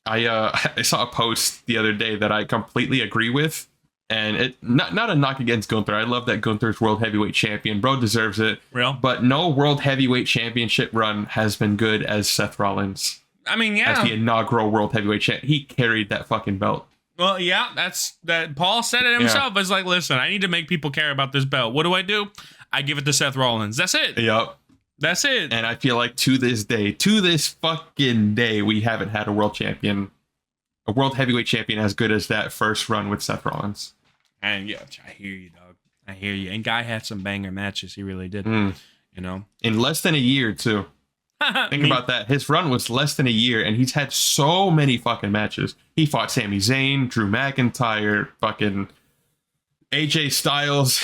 I saw a post the other day that I completely agree with, and it not a knock against Gunther. I love that Gunther's world heavyweight champion. Bro deserves it. Real. But no world heavyweight championship run has been good as Seth Rollins. I mean, yeah. As the inaugural world heavyweight champ, he carried that fucking belt. Well, yeah, that. Paul said it himself. It's like, listen, I need to make people care about this belt. What do? I give it to Seth Rollins. That's it. Yep. That's it. And I feel like to this fucking day, we haven't had a world heavyweight champion as good as that first run with Seth Rollins. And yeah, I hear you, dog. I hear you. And Guy had some banger matches. He really did. You know, in less than a year too. Think about that. His run was less than a year, and he's had so many fucking matches. He fought Sami Zayn, Drew McIntyre, fucking AJ Styles.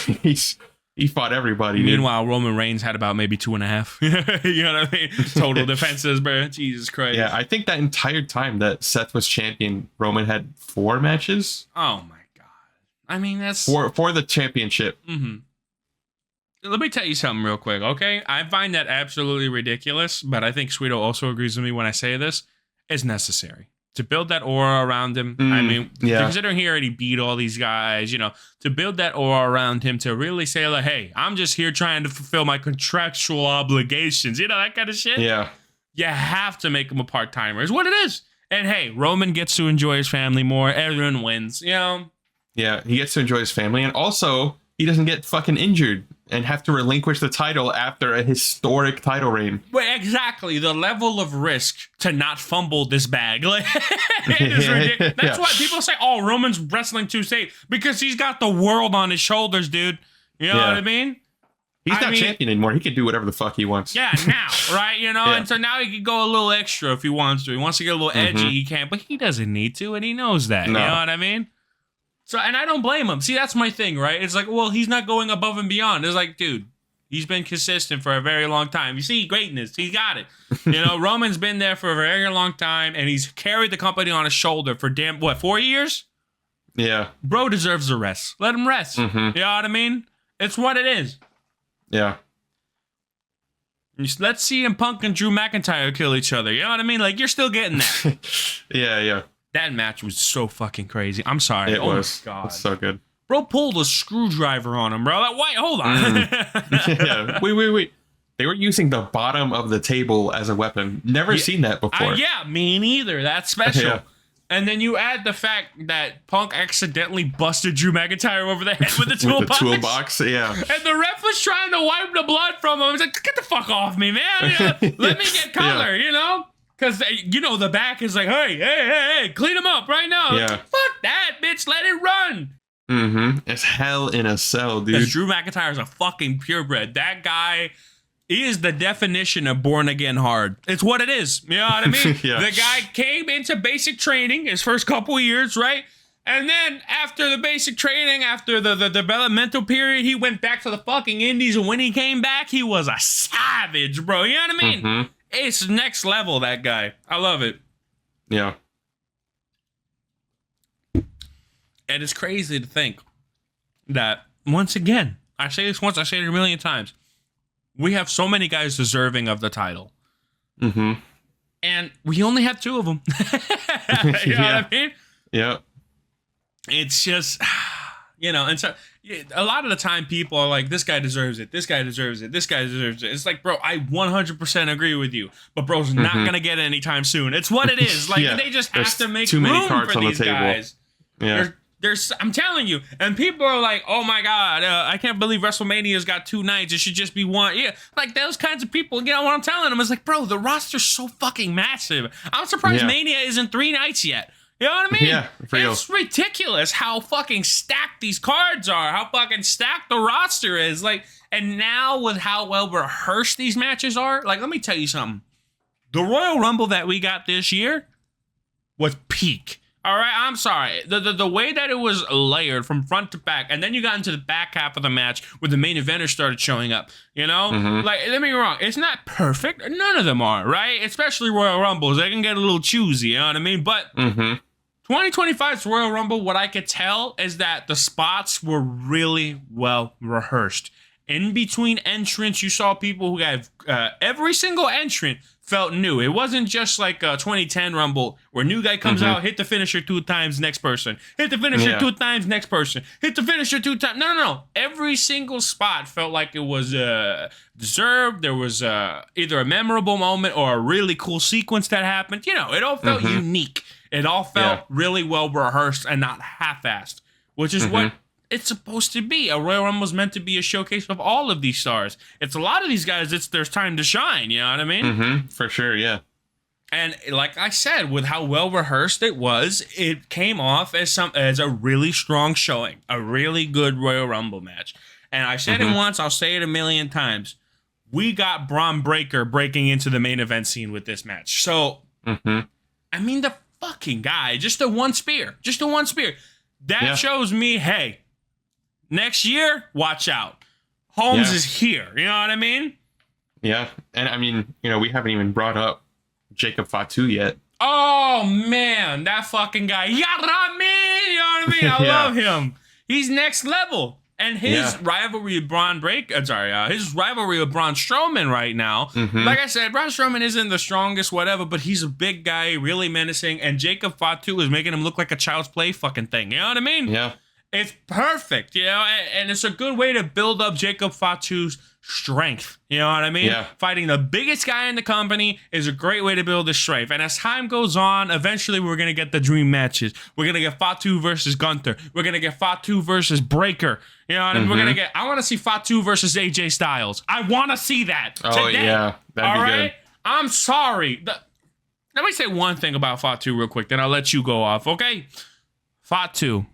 He fought everybody. Meanwhile, dude. Roman Reigns had about maybe 2.5. You know what I mean? Total defenses, bro. Jesus Christ. Yeah, I think that entire time that Seth was champion, Roman had 4 matches. Oh my god. I mean, that's for the championship. Mm-hmm. Let me tell you something real quick, okay? I find that absolutely ridiculous, but I think Sweeto also agrees with me when I say this. It's necessary to build that aura around him. I mean, considering he already beat all these guys, you know, to build that aura around him, to really say like, hey, I'm just here trying to fulfill my contractual obligations, you know, that kind of shit. Yeah. You have to make him a part-timer. Is what it is. And hey, Roman gets to enjoy his family more. Everyone wins, you know? Yeah, he gets to enjoy his family, and also he doesn't get fucking injured and have to relinquish the title after a historic title reign. Well, exactly. The level of risk to not fumble this bag. Like, it is ridiculous. That's why people say, oh, Roman's wrestling too safe. Because he's got the world on his shoulders, dude. You know what I mean? He's not champion anymore. He can do whatever the fuck he wants. Yeah, now, right? You know, and so now he can go a little extra if he wants to. He wants to get a little edgy, he can, but he doesn't need to, and he knows that. No. You know what I mean? So, and I don't blame him. See, that's my thing, right? It's like, well, he's not going above and beyond. It's like, dude, he's been consistent for a very long time. You see greatness. He got it. You know, Roman's been there for a very long time, and he's carried the company on his shoulder for 4 years? Yeah. Bro deserves a rest. Let him rest. You know what I mean? It's what it is. Yeah. Let's see him Punk and Drew McIntyre kill each other. You know what I mean? Like, you're still getting that. Yeah. That match was so fucking crazy. I'm sorry. It was. My God. It's so good. Bro pulled a screwdriver on him, bro. Like, wait, hold on. Yeah. Wait. They were using the bottom of the table as a weapon. Never seen that before. Yeah, me neither. That's special. And then you add the fact that Punk accidentally busted Drew McIntyre over the head with the toolbox. With the toolbox, yeah. And the ref was trying to wipe the blood from him. He's like, get the fuck off me, man. Let me get color, you know? Because, you know, the back is like, hey, clean him up right now. Yeah. Fuck that, bitch. Let it run. It's hell in a cell, dude. Because Drew McIntyre is a fucking purebred. That guy is the definition of born again hard. It's what it is. You know what I mean? The guy came into basic training his first couple of years, right? And then after the basic training, after the developmental period, he went back to the fucking indies. And when he came back, he was a savage, bro. You know what I mean? It's next level, that guy. I love it. Yeah. And it's crazy to think that, once again, I say this once, I say it a million times, we have so many guys deserving of the title. And we only have 2 of them. You know what I mean? Yeah. It's just, you know, and so a lot of the time people are like, this guy deserves it. This guy deserves it. This guy deserves it. It's like, bro, I 100% agree with you, but bro's not going to get it anytime soon. It's what it is. Like, they just have to make room for these guys. Yeah. I'm telling you, and people are like, oh my God, I can't believe WrestleMania's got 2 nights. It should just be 1. Yeah, like those kinds of people, you know what I'm telling them? It's like, bro, the roster's so fucking massive. I'm surprised Mania isn't 3 nights yet. You know what I mean? Yeah, for real. It's ridiculous how fucking stacked these cards are, how fucking stacked the roster is. Like, and now with how well rehearsed these matches are, like, let me tell you something. The Royal Rumble that we got this year was peak. All right, I'm sorry. The way that it was layered from front to back, and then you got into the back half of the match where the main eventers started showing up, you know? Like, don't get me wrong, it's not perfect. None of them are, right? Especially Royal Rumbles. They can get a little choosy, you know what I mean? But 2025's Royal Rumble, what I could tell is that the spots were really well rehearsed. In between entrants, you saw people who have every single entrant felt new. It wasn't just like a 2010 Rumble where new guy comes out, hit the finisher 2 times, next person. Hit the finisher 2 times, next person. Hit the finisher 2 times. No. Every single spot felt like it was deserved. There was either a memorable moment or a really cool sequence that happened. It all felt unique. It all felt really well rehearsed and not half-assed, which is what it's supposed to be. A Royal Rumble is meant to be a showcase of all of these stars. It's a lot of these guys, it's their time to shine, you know what I mean? For sure, yeah. And like I said, with how well rehearsed it was, it came off as a really strong showing, a really good Royal Rumble match. And I said it once, I'll say it a million times. We got Braun Breaker breaking into the main event scene with this match. So, I mean, the fucking guy, just the one spear. That shows me, hey, next year, watch out. Holmes is here. You know what I mean? Yeah. And I mean, we haven't even brought up Jacob Fatu yet. Oh, man. That fucking guy. You know what I mean? I love him. He's next level. And his rivalry with his rivalry with Braun Strowman right now. Like I said, Braun Strowman isn't the strongest, whatever, but he's a big guy, really menacing. And Jacob Fatu is making him look like a child's play fucking thing. You know what I mean? Yeah. It's perfect, and it's a good way to build up Jacob Fatu's strength. You know what I mean? Yeah. Fighting the biggest guy in the company is a great way to build his strength. And as time goes on, eventually we're going to get the dream matches. We're going to get Fatu versus Gunther. We're going to get Fatu versus Breaker. You know what I mean? We're going to get, I want to see Fatu versus AJ Styles. I want to see that today. Yeah. That'd be good. I'm sorry. Let me say one thing about Fatu real quick, then I'll let you go off, okay? Fatu.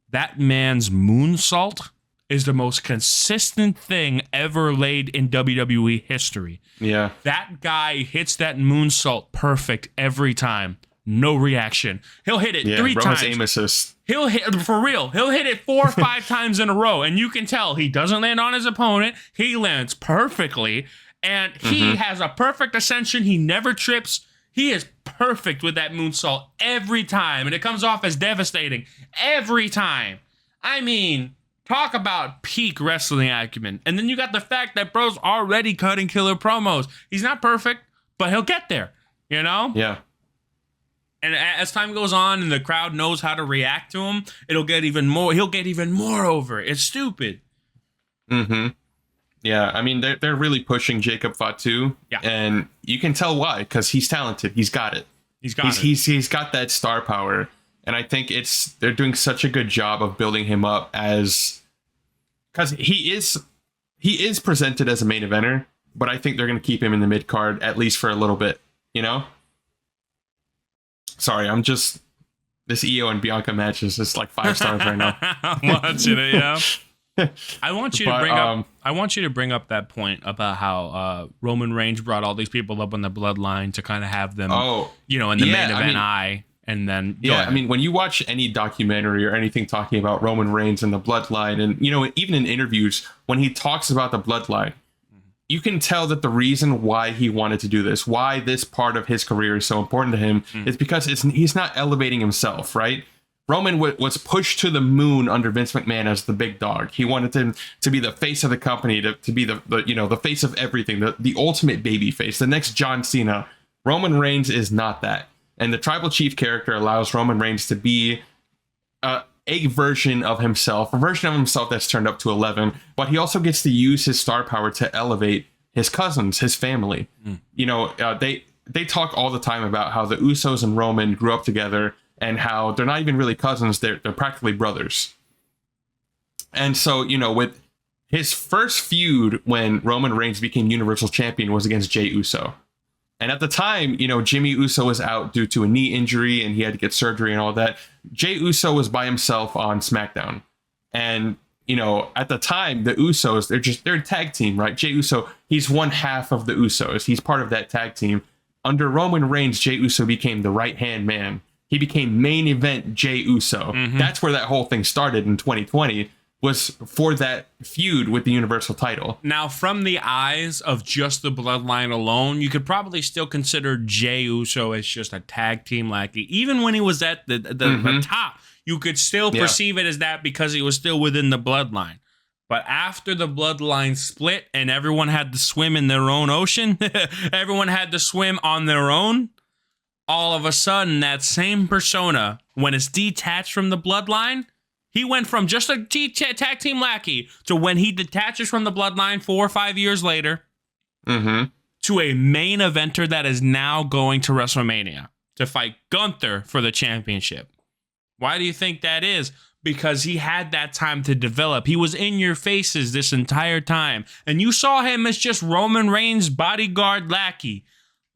That man's moonsault is the most consistent thing ever laid in WWE history. Yeah. That guy hits that moonsault perfect every time. No reaction. He'll hit it 3 times. Aim assist. He'll hit, for real, he'll hit it 4 or 5 times in a row. And you can tell he doesn't land on his opponent. He lands perfectly. And he has a perfect ascension. He never trips. He is perfect with that moonsault every time, and it comes off as devastating every time. I mean, talk about peak wrestling acumen. And then you got the fact that bro's already cutting killer promos. He's not perfect, but he'll get there, Yeah. And as time goes on and the crowd knows how to react to him, he'll get even more over it. It's stupid. Yeah, I mean, they're really pushing Jacob Fatu, and you can tell why, because he's talented. He's got it. He's got that star power, and I think they're doing such a good job of building him up because he is presented as a main eventer, but I think they're going to keep him in the mid card at least for a little bit. Sorry, this Io and Bianca match is just like 5 stars right now. I'm watching it, yeah. I want you to bring up that point about how Roman Reigns brought all these people up on the bloodline to kind of have them, in the main event and then I mean, when you watch any documentary or anything talking about Roman Reigns and the bloodline, and even in interviews when he talks about the bloodline, you can tell that the reason why he wanted to do this, why this part of his career is so important to him, is because he's not elevating himself, right? Roman was pushed to the moon under Vince McMahon as the big dog. He wanted him to be the face of the company, to be the face of everything, the ultimate baby face, the next John Cena. Roman Reigns is not that. And the Tribal Chief character allows Roman Reigns to be a version of himself that's turned up to 11, but he also gets to use his star power to elevate his cousins, his family. They talk all the time about how the Usos and Roman grew up together, and how they're not even really cousins, they're practically brothers. And so, with his first feud when Roman Reigns became Universal Champion was against Jey Uso. And at the time, Jimmy Uso was out due to a knee injury and he had to get surgery and all that. Jey Uso was by himself on SmackDown. And, at the time, the Usos, they're a tag team, right? Jey Uso, he's one half of the Usos. He's part of that tag team. Under Roman Reigns, Jey Uso became the right-hand man. He became main event Jey Uso. That's where that whole thing started in 2020, was for that feud with the Universal title. Now, from the eyes of just the bloodline alone, you could probably still consider Jey Uso as just a tag team lackey. Even when he was at the top, you could still perceive it as that because he was still within the bloodline. But after the bloodline split and everyone had to swim in their own ocean, everyone had to swim on their own, all of a sudden, that same persona, when it's detached from the bloodline, he went from just a tag team lackey to when he detaches from the bloodline 4 or 5 years later to a main eventer that is now going to WrestleMania to fight Gunther for the championship. Why do you think that is? Because he had that time to develop. He was in your faces this entire time. And you saw him as just Roman Reigns' bodyguard lackey.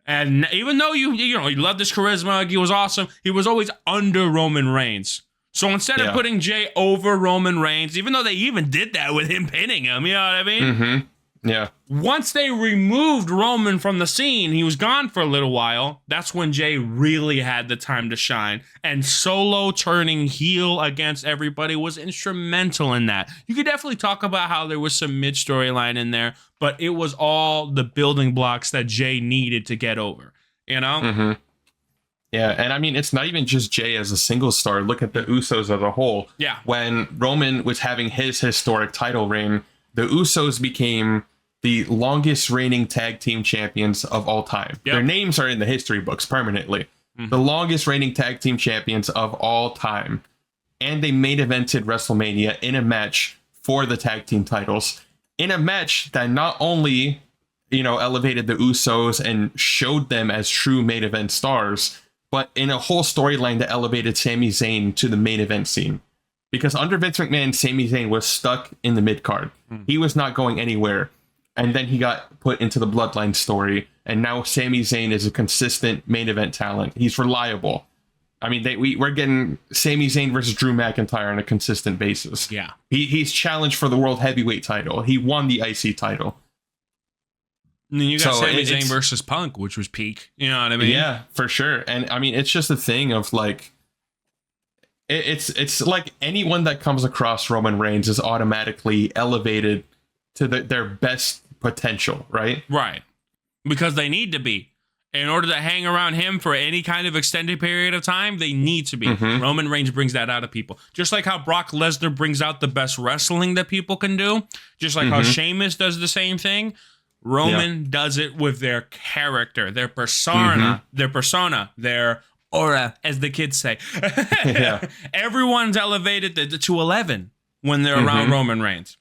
And even though you loved his charisma, he was awesome, he was always under Roman Reigns. So instead of putting Jay over Roman Reigns, even though they even did that with him pinning him, you know what I mean? Yeah. Once they removed Roman from the scene, he was gone for a little while. That's when Jay really had the time to shine. And Solo turning heel against everybody was instrumental in that. You could definitely talk about how there was some mid-storyline in there, but it was all the building blocks that Jay needed to get over, you know? Yeah, and I mean, it's not even just Jay as a single star. Look at the Usos as a whole. Yeah. When Roman was having his historic title reign, the Usos became the longest reigning tag team champions of all time. Their names are in the history books permanently. The longest reigning tag team champions of all time. And they main evented WrestleMania in a match for the tag team titles. In a match that not only, elevated the Usos and showed them as true main event stars, but in a whole storyline that elevated Sami Zayn to the main event scene. Because under Vince McMahon, Sami Zayn was stuck in the mid-card. He was not going anywhere. And then he got put into the Bloodline story. And now Sami Zayn is a consistent main event talent. He's reliable. I mean, we're getting Sami Zayn versus Drew McIntyre on a consistent basis. Yeah. He's challenged for the World Heavyweight title. He won the IC title. And then you got Sami Zayn versus Punk, which was peak. You know what I mean? Yeah, for sure. And I mean, it's just a thing of like, it's like anyone that comes across Roman Reigns is automatically elevated to their best potential, right? Right. Because they need to be. In order to hang around him for any kind of extended period of time, they need to be. Roman Reigns brings that out of people. Just like how Brock Lesnar brings out the best wrestling that people can do. Just like how Sheamus does the same thing. Roman does it with their character, their persona, their aura, as the kids say. Everyone's elevated to 11 when they're around Roman Reigns.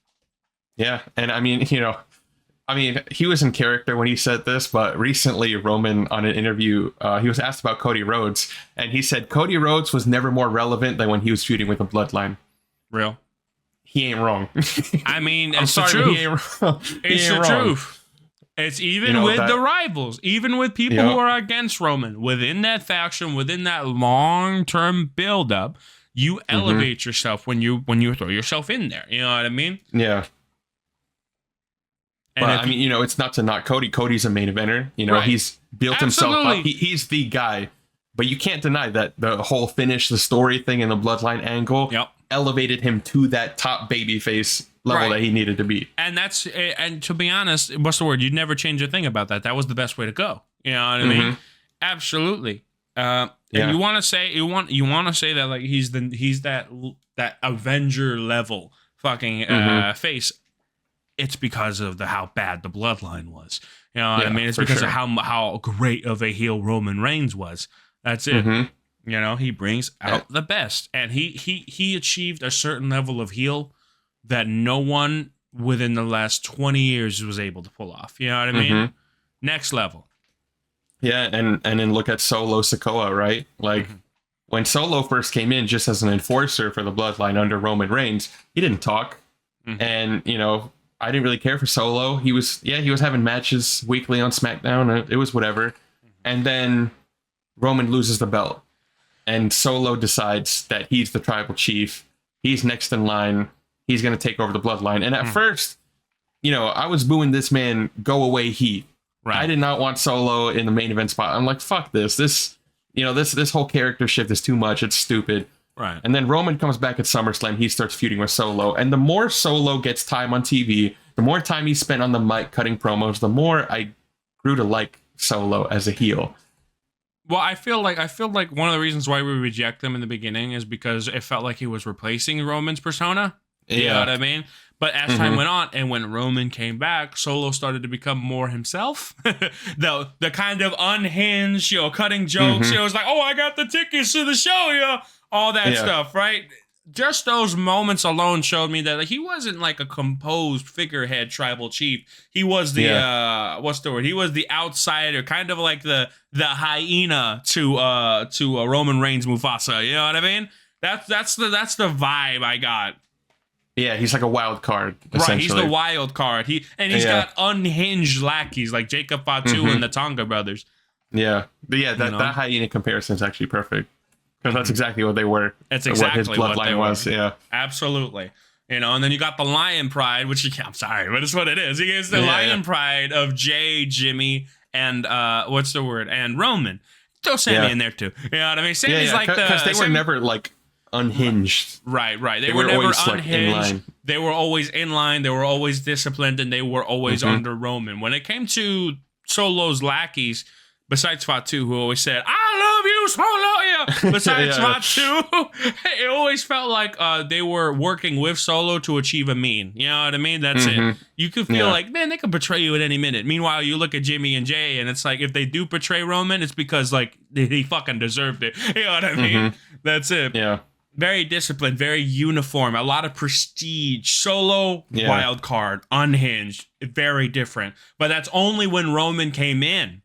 Yeah, and I mean, he was in character when he said this, but recently Roman, on an interview, he was asked about Cody Rhodes, and he said Cody Rhodes was never more relevant than when he was feuding with the Bloodline. Real? He ain't wrong. I mean, I'm it's sorry, the truth. he ain't wrong. It's the truth. It's even with the rivals, even with people who are against Roman, within that faction, within that long-term build-up, you elevate yourself when you throw yourself in there. You know what I mean? Yeah. And but I mean, it's not to knock Cody. Cody's a main eventer. He's built himself up. He's the guy. But you can't deny that the whole finish the story thing and the Bloodline angle elevated him to that top babyface level that he needed to be. And to be honest, what's the word? You'd never change a thing about that. That was the best way to go. You know what I mean? Absolutely. And you want to say that like he's that Avenger level fucking face. It's because of how bad the Bloodline was. You know what I mean? It's because of how great of a heel Roman Reigns was. That's it. He brings out the best. And he achieved a certain level of heel that no one within the last 20 years was able to pull off. You know what I mean? Next level. Yeah, and then look at Solo Sikoa, right? Like, when Solo first came in just as an enforcer for the Bloodline under Roman Reigns, he didn't talk. And, I didn't really care for Solo. He was having matches weekly on SmackDown. It was whatever. And then Roman loses the belt. And Solo decides that he's the tribal chief. He's next in line. He's going to take over the Bloodline. And at first, I was booing this man go away heat. Right. I did not want Solo in the main event spot. I'm like, fuck this. This whole character shift is too much. It's stupid. Right. And then Roman comes back at SummerSlam. He starts feuding with Solo. And the more Solo gets time on TV, the more time he spent on the mic cutting promos, the more I grew to like Solo as a heel. Well, I feel like one of the reasons why we reject him in the beginning is because it felt like he was replacing Roman's persona. You know what I mean? But as time went on, and when Roman came back, Solo started to become more himself. the kind of unhinged, cutting jokes. It was like, oh, I got the tickets to the show, all that stuff, right? Just those moments alone showed me that he wasn't like a composed figurehead tribal chief. He was the what's the word? He was the outsider, kind of like the hyena to Roman Reigns Mufasa. You know what I mean? That's the vibe I got. Yeah, he's like a wild card. Right, he's the wild card. He's got unhinged lackeys like Jacob Fatu and the Tonga brothers. Yeah, but that hyena comparison is actually perfect because that's exactly what they were. That's exactly what his bloodline was. Yeah, absolutely. And then you got the lion pride, which I'm sorry, but it's what it is. He gets the lion pride of Jay, Jimmy, and what's the word? And Roman. Throw Sammy in there too. You know what I mean? Sammy's like because they were never like unhinged. Right. They were never unhinged. They were always in line. They were always disciplined, and they were always under Roman. When it came to Solo's lackeys, besides Fatu, who always said, "I love you, Solo," besides Fatu, it always felt like they were working with Solo to achieve a mean. You know what I mean? That's it. You could feel like, man, they could betray you at any minute. Meanwhile, you look at Jimmy and Jay, and it's like, if they do betray Roman, it's because like he fucking deserved it. You know what I mean? That's it. Yeah. Very disciplined, very uniform, a lot of prestige. Solo, wild card, unhinged, very different. But that's only when Roman came in.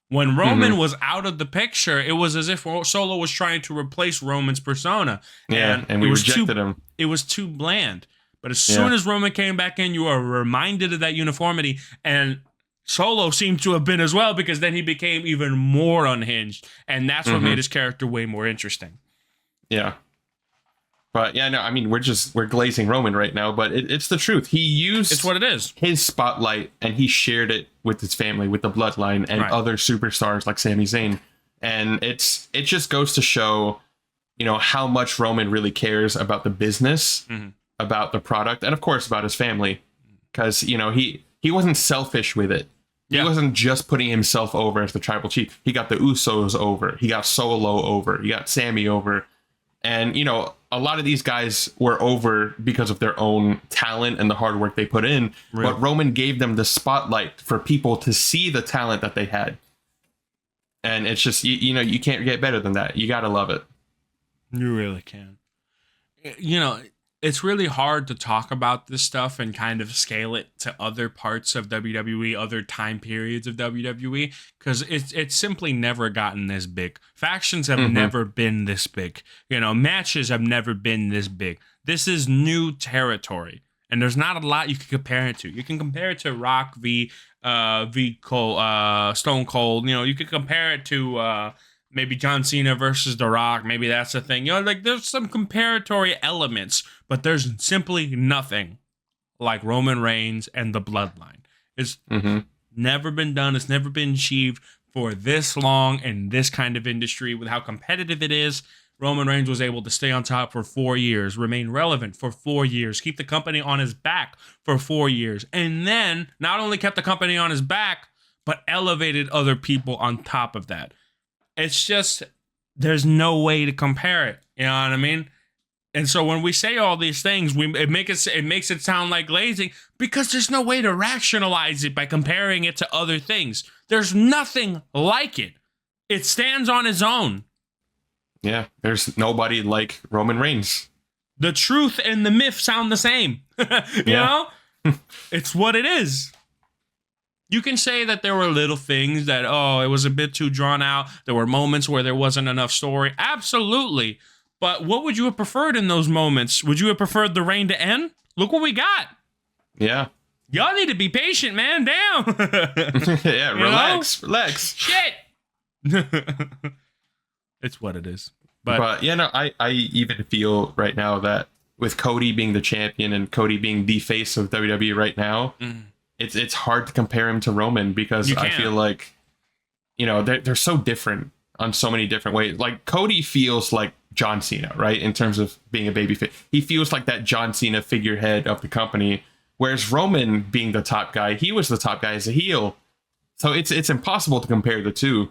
When Roman was out of the picture, it was as if Solo was trying to replace Roman's persona. And we rejected him. It was too bland. But as soon as Roman came back in, you are reminded of that uniformity. And Solo seemed to have been as well, because then he became even more unhinged. And that's what made his character way more interesting. Yeah. But yeah, no, I mean, we're glazing Roman right now, but it's the truth. He used it's what it is. His spotlight, and he shared it with his family, with the bloodline, and other superstars like Sami Zayn. And it just goes to show, how much Roman really cares about the business, about the product, and of course about his family, because he wasn't selfish with it. He wasn't just putting himself over as the tribal chief. He got the Usos over. He got Solo over. He got Sammy over. And, a lot of these guys were over because of their own talent and the hard work they put in. But Roman gave them the spotlight for people to see the talent that they had. And it's just, you can't get better than that. You got to love it. You really can. It's really hard to talk about this stuff and kind of scale it to other parts of WWE, other time periods of WWE, because it's simply never gotten this big. Factions have never been this big. Matches have never been this big. This is new territory, and there's not a lot you can compare it to. You can compare it to Rock v. Stone Cold. You could compare it to maybe John Cena versus The Rock. Maybe that's the thing. There's some comparatory elements, but there's simply nothing like Roman Reigns and the bloodline. It's never been done. It's never been achieved for this long in this kind of industry with how competitive it is. Roman Reigns was able to stay on top for 4 years, remain relevant for 4 years, keep the company on his back for 4 years, and then not only kept the company on his back, but elevated other people on top of that. It's just, there's no way to compare it. You know what I mean? And so when we say all these things, it makes it sound like glazing, because there's no way to rationalize it by comparing it to other things. There's nothing like it. It stands on its own. Yeah, there's nobody like Roman Reigns. The truth and the myth sound the same. you know? It's what it is. You can say that there were little things that, it was a bit too drawn out. There were moments where there wasn't enough story. Absolutely. But what would you have preferred in those moments? Would you have preferred the reign to end? Look what we got. Yeah. Y'all need to be patient, man. Damn. Yeah, relax. Shit. It's what it is. But I even feel right now that with Cody being the champion and Cody being the face of WWE right now, it's hard to compare him to Roman, because I feel like, they're so different on so many different ways. Like, Cody feels like John Cena, right? In terms of being a babyface. He feels like that John Cena figurehead of the company. Whereas Roman, being the top guy, he was the top guy as a heel. So it's impossible to compare the two.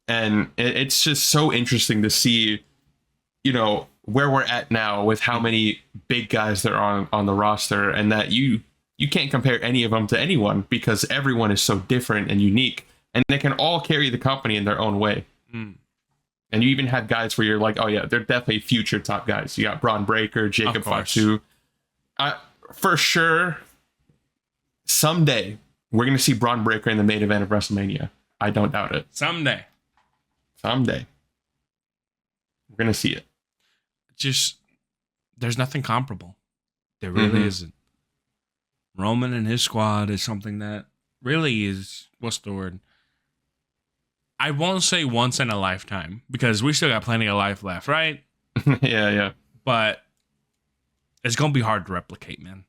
And it's just so interesting to see, where we're at now with how many big guys there are on the roster, and that you can't compare any of them to anyone because everyone is so different and unique, and they can all carry the company in their own way. And you even have guys where you're like, oh yeah, they're definitely future top guys. You got Braun Breaker, Jacob Fatu. For sure, someday we're going to see Braun Breaker in the main event of WrestleMania. I don't doubt it. Someday. We're going to see it. Just, there's nothing comparable. There really isn't. Roman and his squad is something that really is, what's the word? I won't say once in a lifetime because we still got plenty of life left, right? Yeah. But it's going to be hard to replicate, man.